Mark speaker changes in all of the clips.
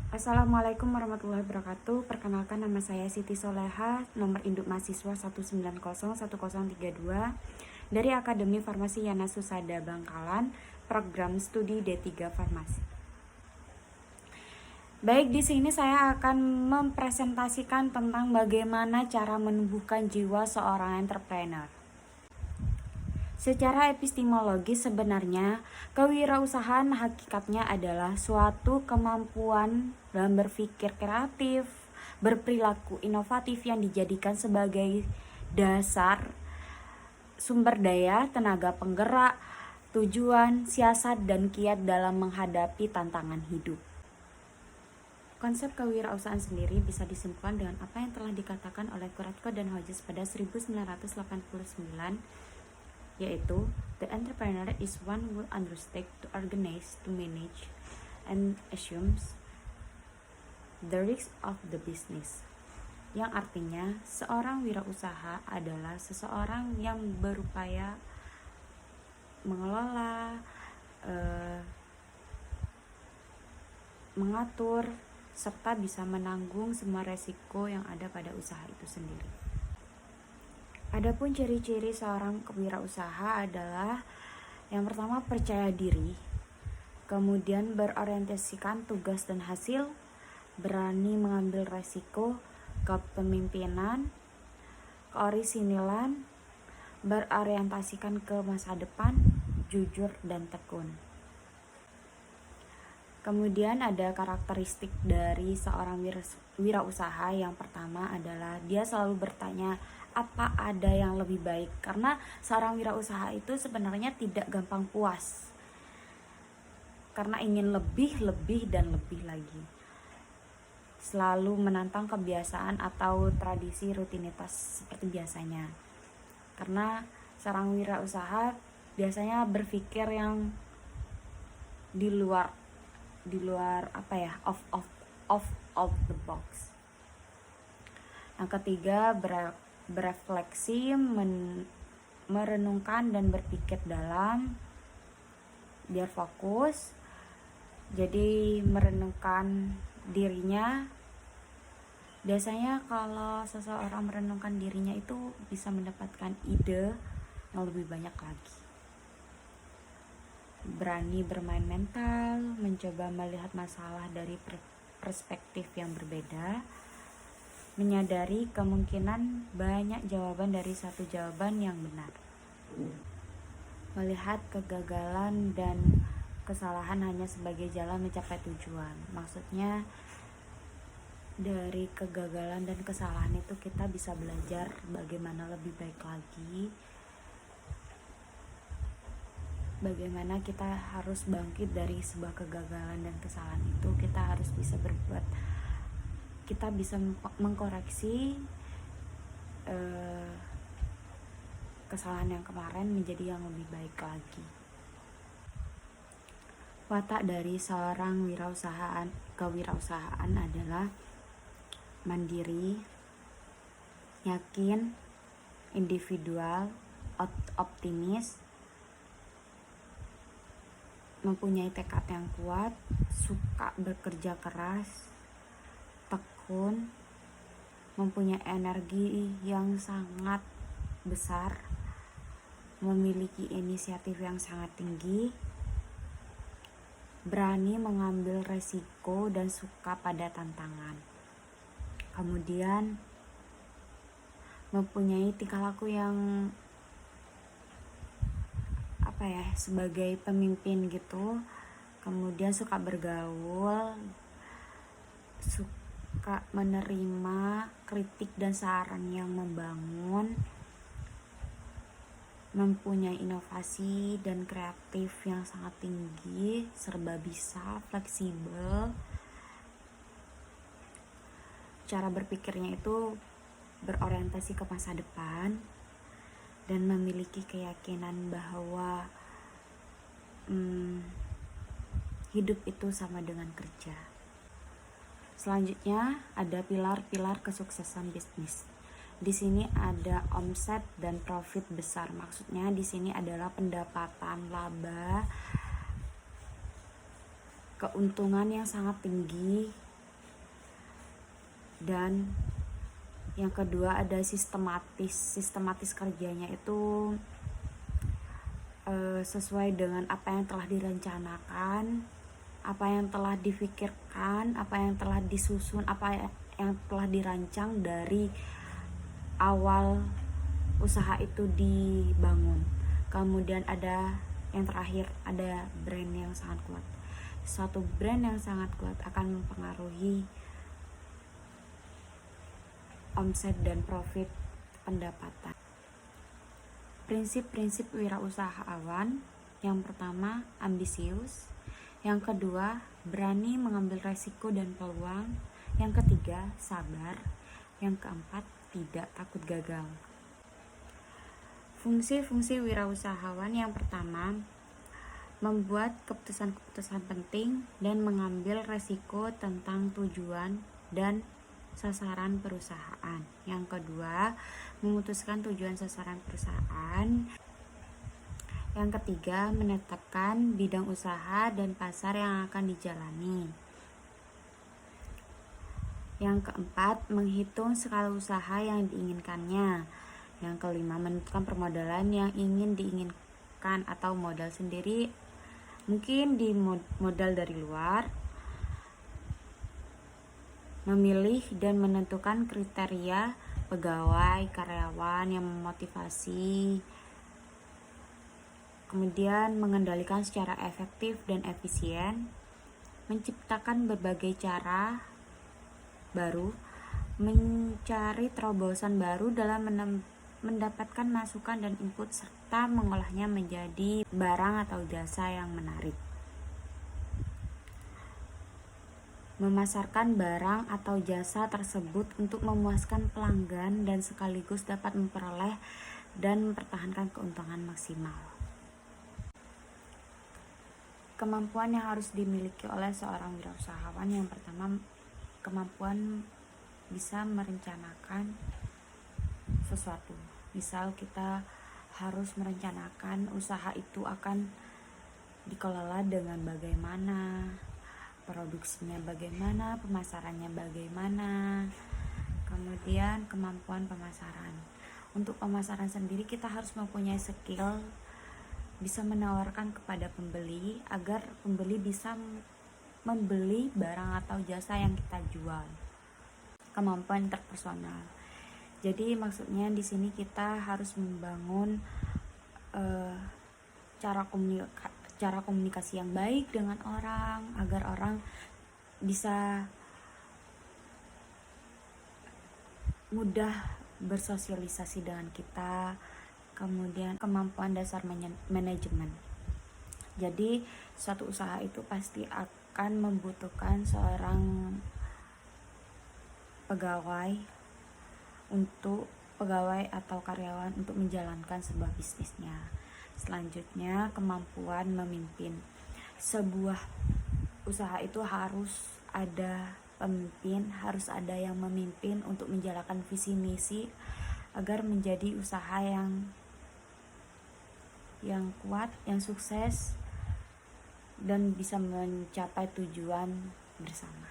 Speaker 1: Assalamualaikum warahmatullahi wabarakatuh. Perkenalkan, nama saya Siti Soleha, nomor induk mahasiswa 1901032 dari Akademi Farmasi Yana Susada Bangkalan, program studi D3 Farmasi. Baik, di sini saya akan mempresentasikan tentang bagaimana cara menumbuhkan jiwa seorang entrepreneur. Secara epistemologis, sebenarnya kewirausahaan hakikatnya adalah suatu kemampuan dalam berpikir kreatif, berperilaku inovatif yang dijadikan sebagai dasar sumber daya, tenaga penggerak, tujuan, siasat, dan kiat dalam menghadapi tantangan hidup. Konsep kewirausahaan sendiri bisa disimpulkan dengan apa yang telah dikatakan oleh Kuratko dan Hodges pada 1989, yaitu the entrepreneur is one who undertakes to organize, to manage, and assumes the risk of the business. Yang artinya, seorang wirausaha adalah seseorang yang berupaya mengelola, mengatur, serta bisa menanggung semua resiko yang ada pada usaha itu sendiri. Adapun ciri-ciri seorang kewirausaha adalah yang pertama, percaya diri, kemudian berorientasikan tugas dan hasil, berani mengambil resiko, kepemimpinan, keorisinilan, berorientasikan ke masa depan, jujur dan tekun. Kemudian ada karakteristik dari seorang wirausaha. Yang pertama adalah dia selalu bertanya apa ada yang lebih baik, karena seorang wirausaha itu sebenarnya tidak gampang puas karena ingin lebih dan lebih lagi. Selalu menantang kebiasaan atau tradisi rutinitas seperti biasanya, karena seorang wirausaha biasanya berpikir yang di luar of the box. Yang ketiga, berefleksi, merenungkan dan berpikir dalam, biar fokus. Jadi merenungkan dirinya. Biasanya kalau seseorang merenungkan dirinya itu bisa mendapatkan ide yang lebih banyak lagi. Berani bermain mental, mencoba melihat masalah dari perspektif yang berbeda, menyadari kemungkinan banyak jawaban dari satu jawaban yang benar, melihat kegagalan dan kesalahan hanya sebagai jalan mencapai tujuan. Maksudnya dari kegagalan dan kesalahan itu kita bisa belajar bagaimana lebih baik lagi, bagaimana kita harus bangkit dari sebuah kegagalan dan kesalahan itu. Kita harus bisa berbuat, kita bisa mengkoreksi kesalahan yang kemarin menjadi yang lebih baik lagi. Watak dari seorang kewirausahaan adalah mandiri, yakin, individual, optimis, mempunyai tekad yang kuat, suka bekerja keras, tekun, mempunyai energi yang sangat besar, memiliki inisiatif yang sangat tinggi, berani mengambil resiko dan suka pada tantangan. Kemudian mempunyai tingkah laku yang sebagai pemimpin gitu. Kemudian suka bergaul, suka menerima kritik dan saran yang membangun, mempunyai inovasi dan kreatif yang sangat tinggi, serba bisa, fleksibel. Cara berpikirnya itu berorientasi ke masa depan dan memiliki keyakinan bahwa hidup itu sama dengan kerja. Selanjutnya ada pilar-pilar kesuksesan bisnis. Di sini ada omset dan profit besar. Maksudnya di sini adalah pendapatan, laba, keuntungan yang sangat tinggi, Dan yang kedua ada sistematis kerjanya itu sesuai dengan apa yang telah direncanakan, apa yang telah difikirkan, apa yang telah disusun, apa yang telah dirancang dari awal usaha itu dibangun. Kemudian ada yang terakhir, ada brand yang sangat kuat. Suatu brand yang sangat kuat akan mempengaruhi omset dan profit pendapatan. Prinsip-prinsip wirausahawan: yang pertama, ambisius. Yang kedua, berani mengambil resiko dan peluang. Yang ketiga, sabar. Yang keempat, tidak takut gagal. Fungsi-fungsi wirausahawan: yang pertama, membuat keputusan-keputusan penting dan mengambil resiko tentang tujuan dan sasaran perusahaan. Yang kedua, memutuskan tujuan sasaran perusahaan. Yang ketiga, menetapkan bidang usaha dan pasar yang akan dijalani. Yang keempat, menghitung skala usaha yang diinginkannya. Yang kelima, menentukan permodalan yang ingin diinginkan atau modal sendiri, mungkin di modal dari luar. Memilih dan menentukan kriteria pegawai, karyawan yang memotivasi. Kemudian mengendalikan secara efektif dan efisien. Menciptakan berbagai cara baru. Mencari terobosan baru dalam mendapatkan masukan dan input, serta mengolahnya menjadi barang atau jasa yang menarik. Memasarkan barang atau jasa tersebut untuk memuaskan pelanggan dan sekaligus dapat memperoleh dan mempertahankan keuntungan maksimal. Kemampuan yang harus dimiliki oleh seorang wirausahawan: yang pertama, kemampuan bisa merencanakan sesuatu. Misal kita harus merencanakan usaha itu akan dikelola dengan bagaimana, produksinya bagaimana, pemasarannya bagaimana. Kemudian kemampuan pemasaran. Untuk pemasaran sendiri kita harus mempunyai skill, bisa menawarkan kepada pembeli agar pembeli bisa membeli barang atau jasa yang kita jual. Kemampuan interpersonal. Jadi maksudnya di sini kita harus membangun cara komunikasi yang baik dengan orang agar orang bisa mudah bersosialisasi dengan kita. Kemudian kemampuan dasar manajemen. Jadi suatu usaha itu pasti akan membutuhkan seorang pegawai atau karyawan untuk menjalankan sebuah bisnisnya. Selanjutnya, kemampuan memimpin. Sebuah usaha itu harus ada pemimpin, harus ada yang memimpin untuk menjalankan visi misi agar menjadi usaha yang kuat, yang sukses dan bisa mencapai tujuan bersama.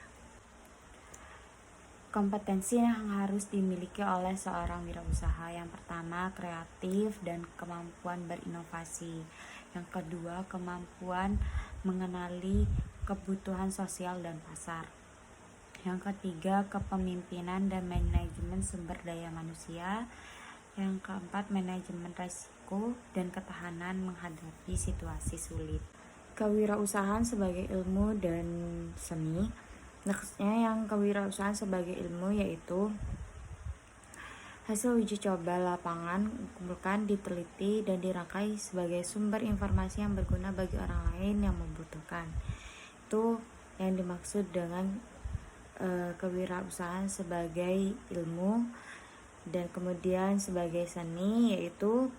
Speaker 1: Kompetensi yang harus dimiliki oleh seorang wirausaha: yang pertama, kreatif dan kemampuan berinovasi. Yang kedua, kemampuan mengenali kebutuhan sosial dan pasar. Yang ketiga, kepemimpinan dan manajemen sumber daya manusia. Yang keempat, manajemen risiko dan ketahanan menghadapi situasi sulit. Kewirausahaan sebagai ilmu dan seni. Maksudnya yang kewirausahaan sebagai ilmu yaitu hasil uji coba lapangan, dikumpulkan, diteliti, dan dirangkai sebagai sumber informasi yang berguna bagi orang lain yang membutuhkan. Itu yang dimaksud dengan kewirausahaan sebagai ilmu. Dan kemudian sebagai seni yaitu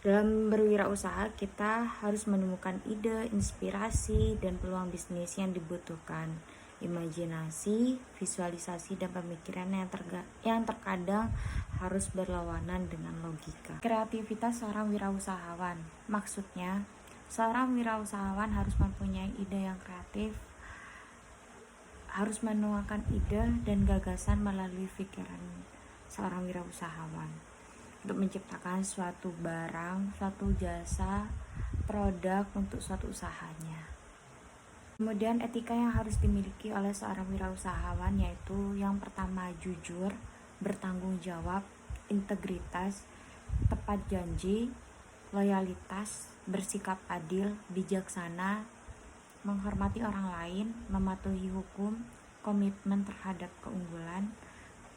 Speaker 1: dalam berwirausaha kita harus menemukan ide, inspirasi, dan peluang bisnis yang dibutuhkan. Imajinasi, visualisasi, dan pemikiran yang terkadang harus berlawanan dengan logika. Kreativitas seorang wirausahawan. Maksudnya, seorang wirausahawan harus mempunyai ide yang kreatif, harus menuangkan ide dan gagasan melalui pikiran seorang wirausahawan untuk menciptakan suatu barang, suatu jasa, produk untuk suatu usahanya. Kemudian etika yang harus dimiliki oleh seorang wirausahawan yaitu yang pertama jujur, bertanggung jawab, integritas, tepat janji, loyalitas, bersikap adil, bijaksana, menghormati orang lain, mematuhi hukum, komitmen terhadap keunggulan,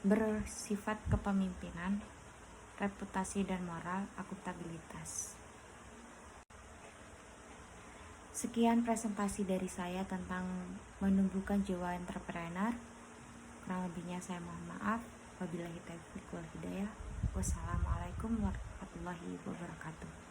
Speaker 1: bersifat kepemimpinan, reputasi dan moral, akuntabilitas. Sekian presentasi dari saya tentang menumbuhkan jiwa entrepreneur. Kurang lebihnya saya mohon maaf. Wabillahi taufiq wal hidayah. Wassalamualaikum warahmatullahi wabarakatuh.